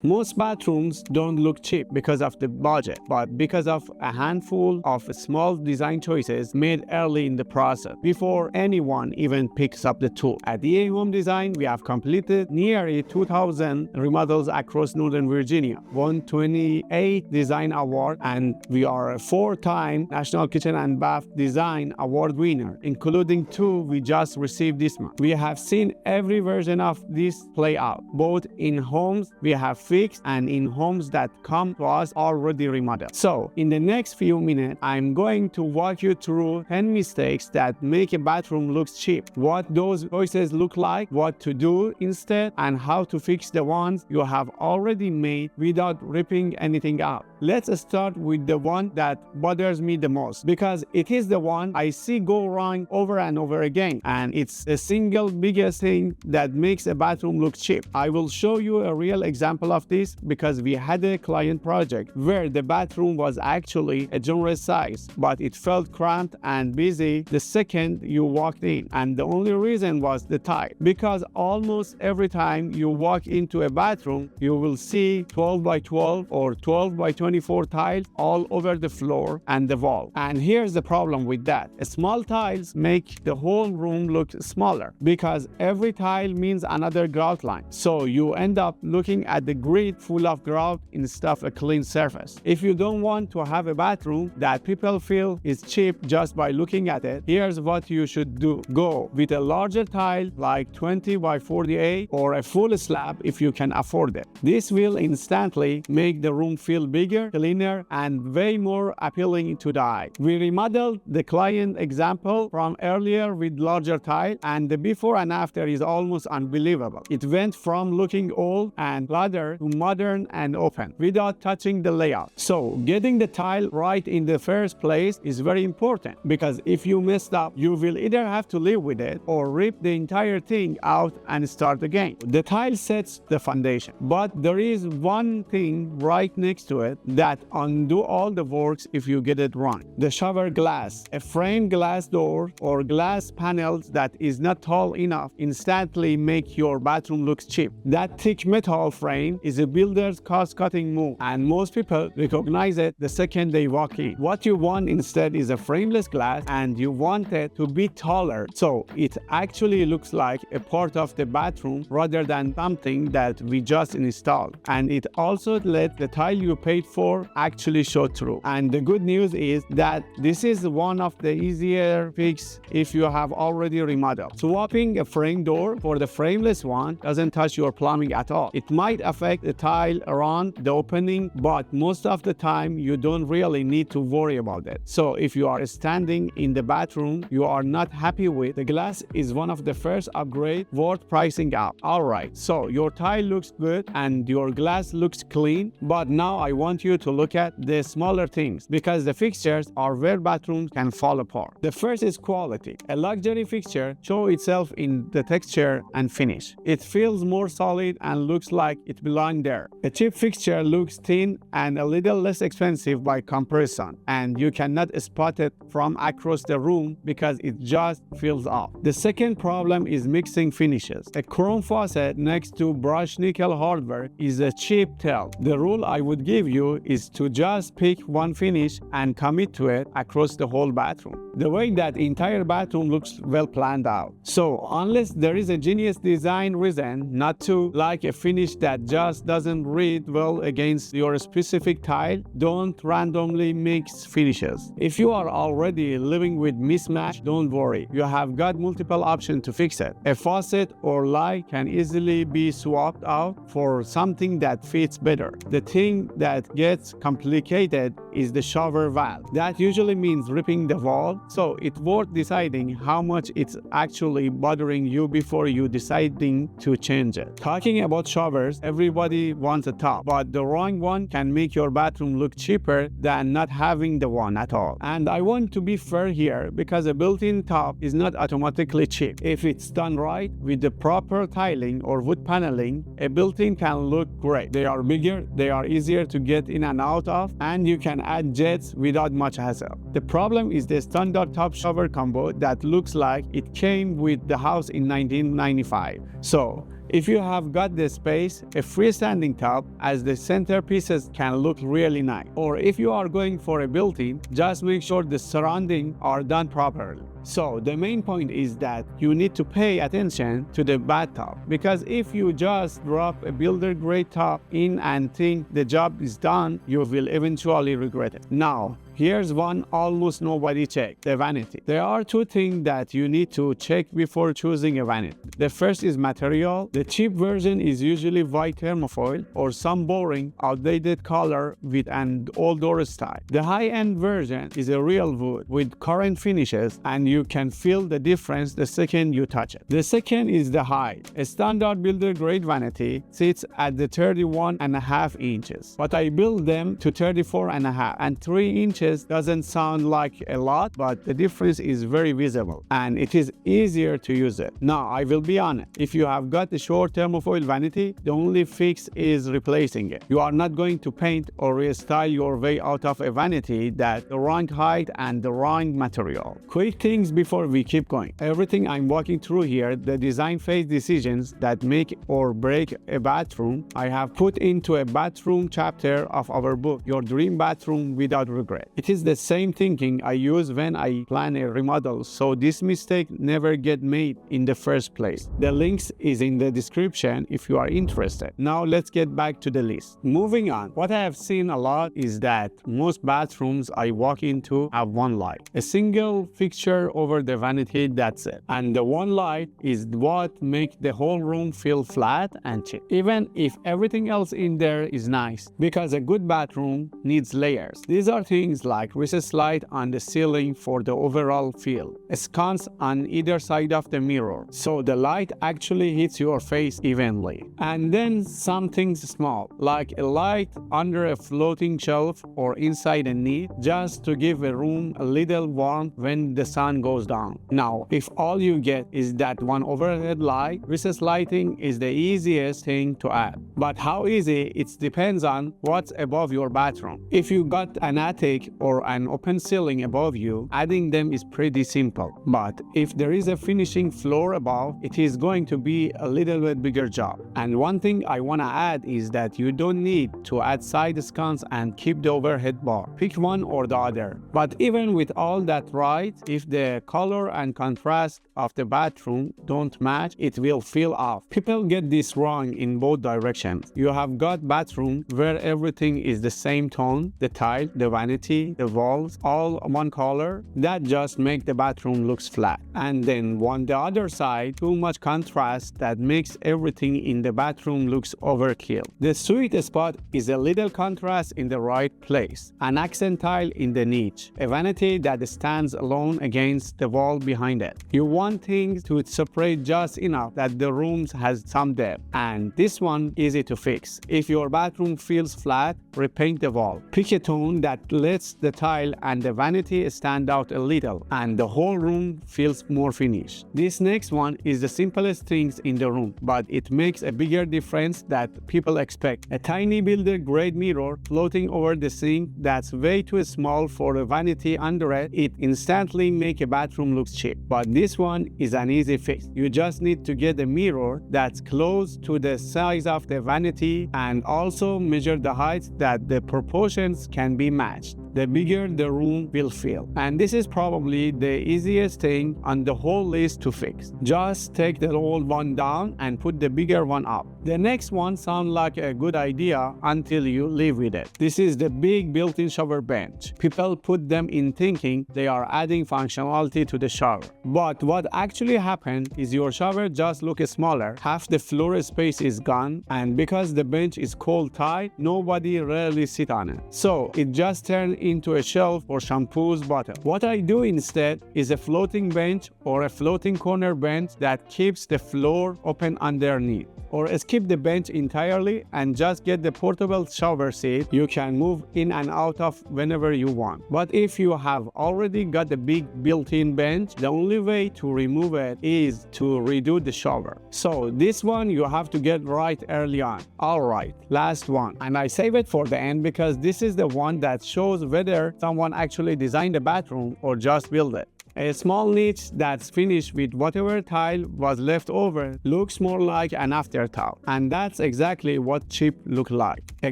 Most bathrooms don't look cheap because of the budget, but because of a handful of small design choices made early in the process, before anyone even picks up the tool. At EA Home Design, we have completed nearly 2,000 remodels across Northern Virginia, won 28 design awards, and we are a 4-time National Kitchen and Bath Design Award winner, including 2 we just received this month. We have seen every version of this play out, both in homes we have fixed and in homes that come to us already remodeled. So, in the next few minutes, I'm going to walk you through 10 mistakes that make a bathroom look cheap, what those choices look like, what to do instead, and how to fix the ones you have already made without ripping anything out. Let's start with the one that bothers me the most, because it is the one I see go wrong over and over again, and it's the single biggest thing that makes a bathroom look cheap. I will show you a real example of this because we had a client project where the bathroom was actually a generous size, but it felt cramped and busy the second you walked in, and the only reason was the tile. Because almost every time you walk into a bathroom, you will see 12 by 12 or 12 by 24 tiles all over the floor and the wall. And here's the problem with that. Small tiles make the whole room look smaller because every tile means another grout line. So you end up looking at the grid full of grout instead of a clean surface. If you don't want to have a bathroom that people feel is cheap just by looking at it, here's what you should do. Go with a larger tile like 20 by 48 or a full slab if you can afford it. This will instantly make the room feel bigger, cleaner, and way more appealing to the eye. We remodeled the client example from earlier with larger tile, and the before and after is almost unbelievable. It went from looking old and cluttered to modern and open without touching the layout. So getting the tile right in the first place is very important, because if you messed up, you will either have to live with it or rip the entire thing out and start again. The tile sets the foundation, but there is one thing right next to it that undo all the works if you get it wrong. The shower glass. A framed glass door or glass panels that is not tall enough instantly make your bathroom look cheap. That thick metal frame is a builder's cost-cutting move, and most people recognize it the second they walk in. What you want instead is a frameless glass, and you want it to be taller so it actually looks like a part of the bathroom rather than something that we just installed. And it also lets the tile you paid for actually show through. And the good news is that this is one of the easier fix if you have already remodeled. Swapping a frame door for the frameless one doesn't touch your plumbing at all. It might affect the tile around the opening, but most of the time you don't really need to worry about it. So if you are standing in the bathroom you are not happy with, the glass is one of the first upgrade worth pricing out. Alright, so your tile looks good and your glass looks clean, but now I want you to look at the smaller things, because the fixtures are where bathrooms can fall apart. The first is quality. A luxury fixture shows itself in the texture and finish. It feels more solid and looks like it belongs there. A cheap fixture looks thin and a little less expensive by comparison, and you cannot spot it from across the room because it just feels off. The second problem is mixing finishes. A chrome faucet next to brushed nickel hardware is a cheap tell. The rule I would give you is to just pick one finish and commit to it across the whole bathroom. The way that entire bathroom looks well planned out. So unless there is a genius design reason not to like a finish that just doesn't read well against your specific tile, don't randomly mix finishes. If you are already living with mismatch, don't worry. You have got multiple options to fix it. A faucet or light can easily be swapped out for something that fits better. The thing that gets complicated is the shower valve. That usually means ripping the wall, so it's worth deciding how much it's actually bothering you before you deciding to change it. Talking about showers, everybody wants a top, but the wrong one can make your bathroom look cheaper than not having the one at all. And I want to be fair here, because a built-in top is not automatically cheap. If it's done right with the proper tiling or wood paneling, a built-in can look great. They are bigger, they are easier to get in and out of, and you can add jets without much hassle. The problem is the standard top shower combo that looks like it came with the house in 1995. So If you have got the space, a freestanding top as the centerpieces can look really nice. Or if you are going for a built-in, just make sure the surroundings are done properly. So the main point is that you need to pay attention to the bathtub, because if you just drop a builder grade top in and think the job is done, you will eventually regret it. Now, here's one almost nobody check, the vanity. There are two things that you need to check before choosing a vanity. The first is material. The cheap version is usually white thermofoil or some boring, outdated color with an old door style. The high-end version is a real wood with current finishes, and you can feel the difference the second you touch it. The second is the height. A standard builder grade vanity sits at the 31.5 inches, but I built them to 34.5, and 3 inches doesn't sound like a lot, but the difference is very visible and it is easier to use it. Now, I will be honest, if you have got a short thermofoil vanity, the only fix is replacing it. You are not going to paint or restyle your way out of a vanity that's the wrong height and the wrong material. Quick things before we keep going. Everything I'm walking through here, the design phase decisions that make or break a bathroom, I have put into a bathroom chapter of our book, Your Dream Bathroom Without Regret. It is the same thinking I use when I plan a remodel, so this mistake never get made in the first place. The links is in the description if you are interested. Now let's get back to the list. Moving on, what I have seen a lot is that most bathrooms I walk into have one light. A single fixture over the vanity, that's it. And the one light is what makes the whole room feel flat and cheap, even if everything else in there is nice, because a good bathroom needs layers. These are things like recessed light on the ceiling for the overall feel, sconce on either side of the mirror, so the light actually hits your face evenly. And then some things small, like a light under a floating shelf or inside a niche, just to give a room a little warmth when the sun goes down. Now, if all you get is that one overhead light, recessed lighting is the easiest thing to add. But how easy? It depends on what's above your bathroom. If you got an attic or an open ceiling above you, adding them is pretty simple. But if there is a finishing floor above, it is going to be a little bit bigger job. And one thing I want to add is that you don't need to add side sconce and keep the overhead bar. Pick one or the other. But even with all that right, if the color and contrast of the bathroom don't match, it will feel off. People get this wrong in both directions. You have got bathroom where everything is the same tone, the tile, the vanity, the walls, all one color. That just make the bathroom looks flat. And then on the other side, too much contrast that makes everything in the bathroom looks overkill. The sweet spot is a little contrast in the right place, an accent tile in the niche, a vanity that stands alone against the wall behind it. You want things to separate just enough that the room has some depth, and this one easy to fix. If your bathroom feels flat, repaint the wall. Pick a tone that lets the tile and the vanity stand out a little, and the whole room feels more finished. This next one is the simplest things in the room, but it makes a bigger difference that people expect. A tiny builder grade mirror floating over the sink that's way too small for a vanity under it. It instantly make a bathroom look cheap. But this one is an easy fix. You just need to get a mirror that's close to the size of the vanity and also measure the height that the proportions can be matched. The bigger the room will feel. And this is probably the easiest thing on the whole list to fix. Just take the old one down and put the bigger one up. The next one sounds like a good idea until you live with it. This is the big built-in shower bench. People put them in thinking they are adding functionality to the shower. But what actually happened is your shower just looks smaller, half the floor space is gone, and because the bench is cold tight, nobody rarely sit on it. So it just turned into a shelf for shampoos bottle. What I do instead is a floating bench or a floating corner bench that keeps the floor open underneath. Or skip the bench entirely and just get the portable shower seat you can move in and out of whenever you want. But if you have already got the big built-in bench, the only way to remove it is to redo the shower. So this one you have to get right early on. Alright, last one. And I save it for the end because this is the one that shows whether someone actually designed a bathroom or just built it. A small niche that's finished with whatever tile was left over looks more like an afterthought, and that's exactly what cheap look like. A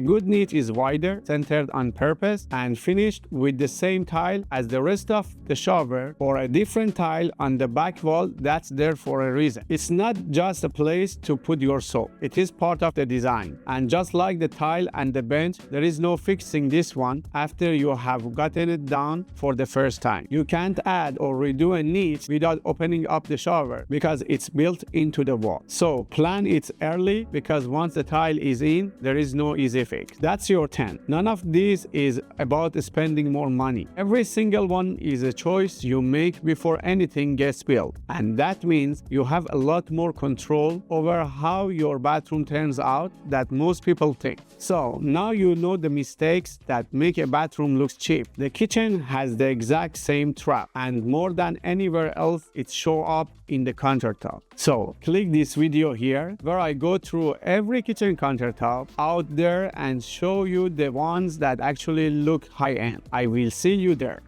good niche is wider, centered on purpose, and finished with the same tile as the rest of the shower, or a different tile on the back wall that's there for a reason. It's not just a place to put your soap, it is part of the design. And just like the tile and the bench, there is no fixing this one after you have gotten it down for the first time. You can't add or redo a niche without opening up the shower because it's built into the wall. So plan it early, because once the tile is in, there is no easy fix. That's your 10. None of this is about spending more money. Every single one is a choice you make before anything gets built. And that means you have a lot more control over how your bathroom turns out than most people think. So now you know the mistakes that make a bathroom look cheap. The kitchen has the exact same trap, and more than anywhere else, it shows up in the countertop. So click this video here where I go through every kitchen countertop out there and show you the ones that actually look high-end. I will see you there.